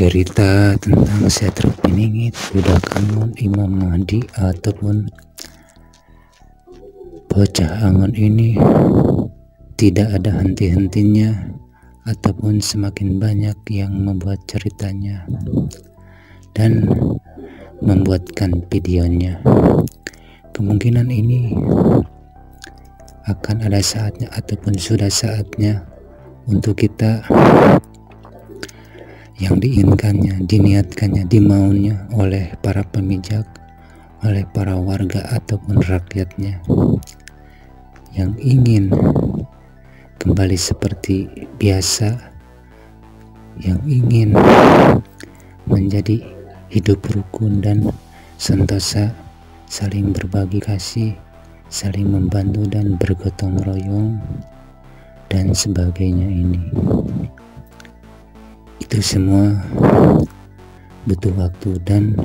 Cerita tentang Setruk Piningit, Budak Angon, Imam Mahdi ataupun Bocah Angon ini tidak ada henti-hentinya ataupun semakin banyak yang membuat ceritanya dan membuatkan videonya. Kemungkinan ini akan ada saatnya ataupun sudah saatnya untuk kita yang diinginkannya, diniatkannya, dimaunya oleh para pemijak, oleh para warga ataupun rakyatnya yang ingin kembali seperti biasa, yang ingin menjadi hidup rukun dan sentosa, saling berbagi kasih, saling membantu dan bergotong royong dan sebagainya. Ini itu semua butuh waktu dan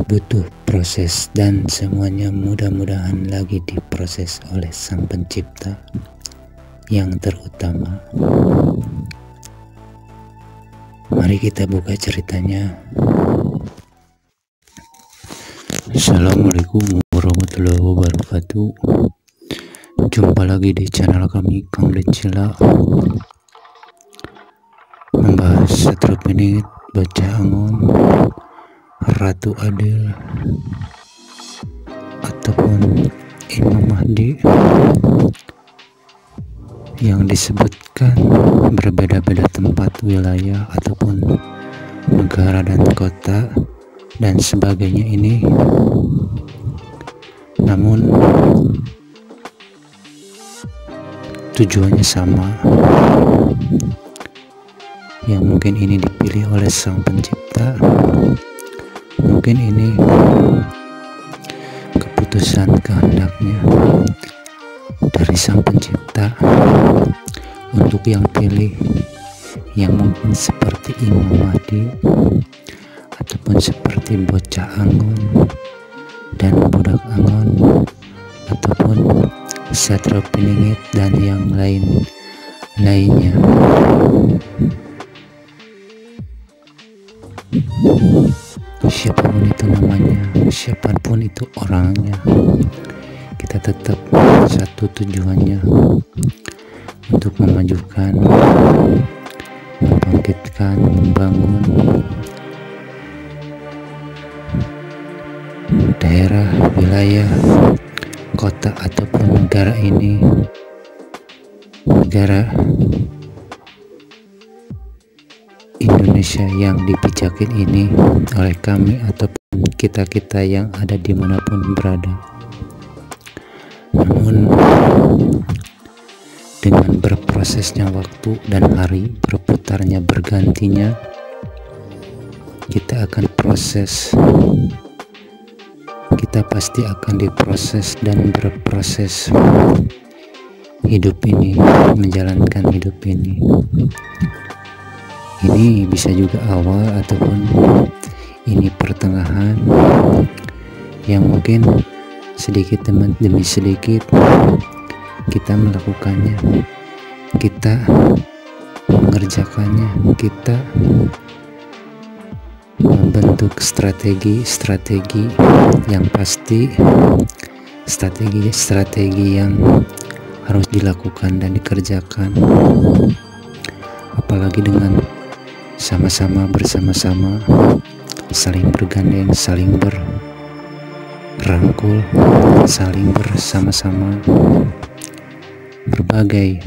butuh proses, dan semuanya mudah-mudahan lagi diproses oleh Sang Pencipta yang terutama. Mari kita buka ceritanya. Assalamualaikum warahmatullahi wabarakatuh. Jumpa lagi di channel kami, Kang Dencila, membahas Setruk Piningit, Bocah Angon, Ratu Adil ataupun Imam Mahdi yang disebutkan berbeda-beda tempat, wilayah ataupun negara dan kota dan sebagainya ini, namun tujuannya sama, yang mungkin ini dipilih oleh Sang Pencipta, mungkin ini keputusan kehendaknya dari Sang Pencipta untuk yang pilih, yang mungkin seperti Imam Mahdi ataupun seperti Bocah Angon dan Budak Angon ataupun Setruk Piningit dan yang lainnya. Siapapun itu namanya, siapapun itu orangnya, kita tetap satu tujuannya, untuk memajukan, membangkitkan, membangun daerah, wilayah, kota ataupun negara ini, negara Indonesia yang dipijakin ini oleh kami ataupun kita-kita yang ada dimanapun berada. Namun dengan berprosesnya waktu dan hari, berputarnya, bergantinya, kita akan proses, kita pasti akan diproses dan berproses hidup ini, menjalankan hidup ini. Ini bisa juga awal ataupun ini pertengahan, yang mungkin sedikit demi sedikit kita melakukannya, kita mengerjakannya, kita membentuk strategi yang pasti, strategi yang harus dilakukan dan dikerjakan, apalagi dengan sama-sama, bersama-sama, saling bergandeng, saling berangkul, saling bersama-sama, berbagai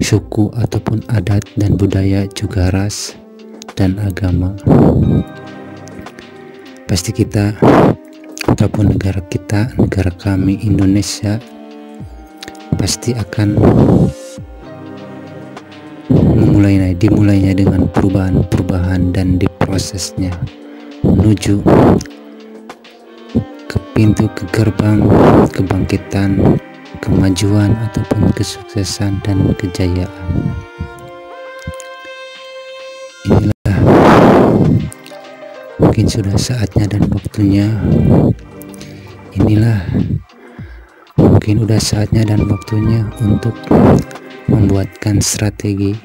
suku ataupun adat dan budaya, juga ras dan agama. Pasti kita ataupun negara kita, negara kami Indonesia, pasti akan dimulainya dengan perubahan dan diprosesnya menuju ke pintu, ke gerbang kebangkitan, kemajuan ataupun kesuksesan dan kejayaan. Inilah mungkin sudah saatnya dan waktunya, inilah mungkin udah saatnya dan waktunya untuk membuatkan strategi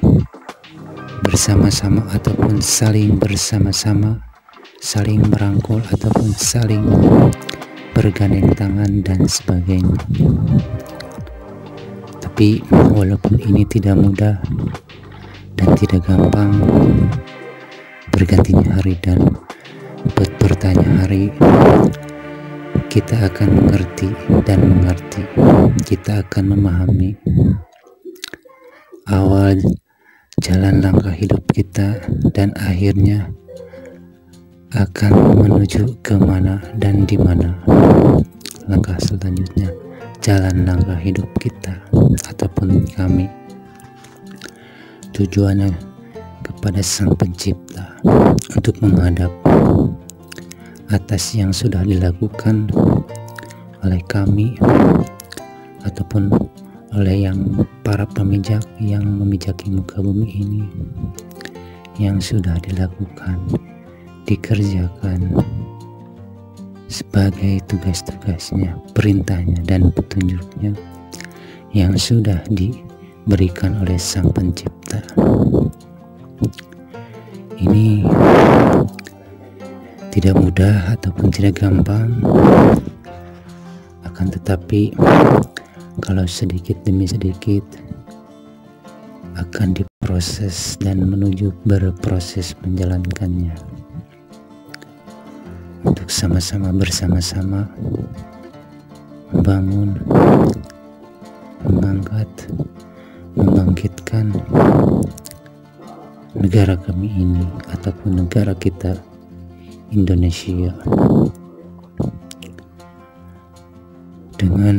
bersama-sama ataupun saling bersama-sama, saling merangkul ataupun saling bergandeng tangan dan sebagainya. Tapi walaupun ini tidak mudah dan tidak gampang, bergantinya hari dan bertanya hari, kita akan mengerti dan mengerti, kita akan memahami awal jalan langkah hidup kita dan akhirnya akan menuju kemana dan di mana langkah selanjutnya jalan langkah hidup kita ataupun kami. Tujuannya kepada Sang Pencipta untuk menghadap atas yang sudah dilakukan oleh kami ataupun oleh yang para pemijak yang memijaki muka bumi ini, yang sudah dilakukan, dikerjakan sebagai tugas-tugasnya, perintahnya dan petunjuknya yang sudah diberikan oleh Sang Pencipta. Ini tidak mudah ataupun tidak gampang, akan tetapi kalau sedikit demi sedikit akan diproses dan menuju berproses menjalankannya, untuk sama-sama bersama-sama membangun, mengangkat, membangkitkan negara kami ini ataupun negara kita Indonesia dengan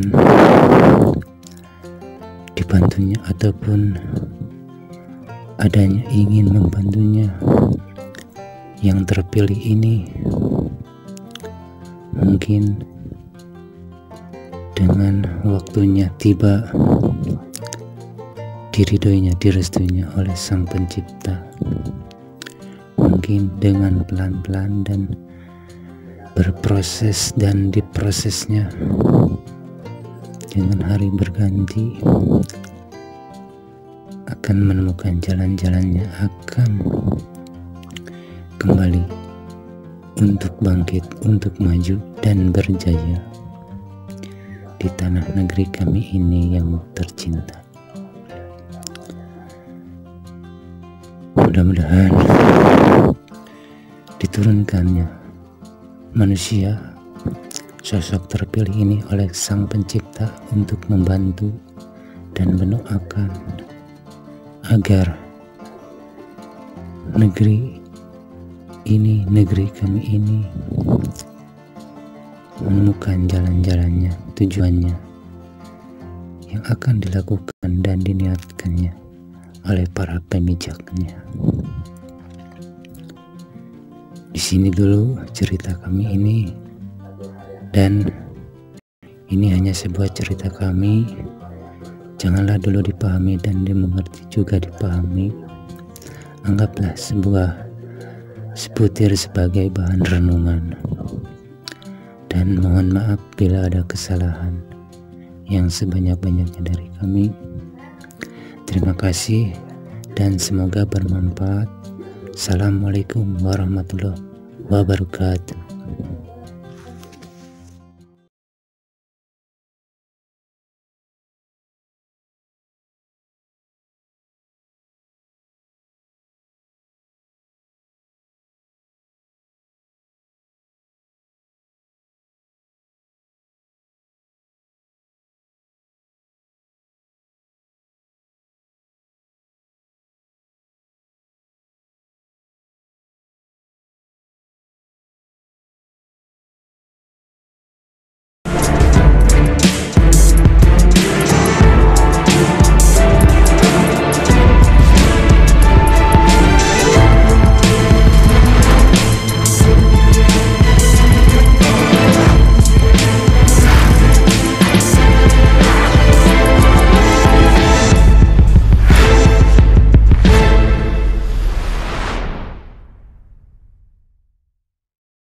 dibantunya ataupun adanya ingin membantunya yang terpilih ini, mungkin dengan waktunya tiba diridhoinya, direstuinya oleh Sang Pencipta, mungkin dengan pelan-pelan dan berproses dan diprosesnya dengan hari berganti akan menemukan jalan-jalannya, akan kembali untuk bangkit, untuk maju dan berjaya di tanah negeri kami ini yang tercinta. Mudah-mudahan diturunkannya manusia, sosok terpilih ini oleh Sang Pencipta untuk membantu dan mendoakan agar negeri ini, negeri kami ini menemukan jalan-jalannya, tujuannya yang akan dilakukan dan diniatkannya oleh para pemijaknya. Di sini dulu cerita kami ini, dan ini hanya sebuah cerita kami. Janganlah dulu dipahami dan dimengerti juga dipahami. Anggaplah sebutir sebagai bahan renungan. Dan mohon maaf bila ada kesalahan yang sebanyak-banyaknya dari kami. Terima kasih dan semoga bermanfaat. Assalamualaikum warahmatullahi wabarakatuh.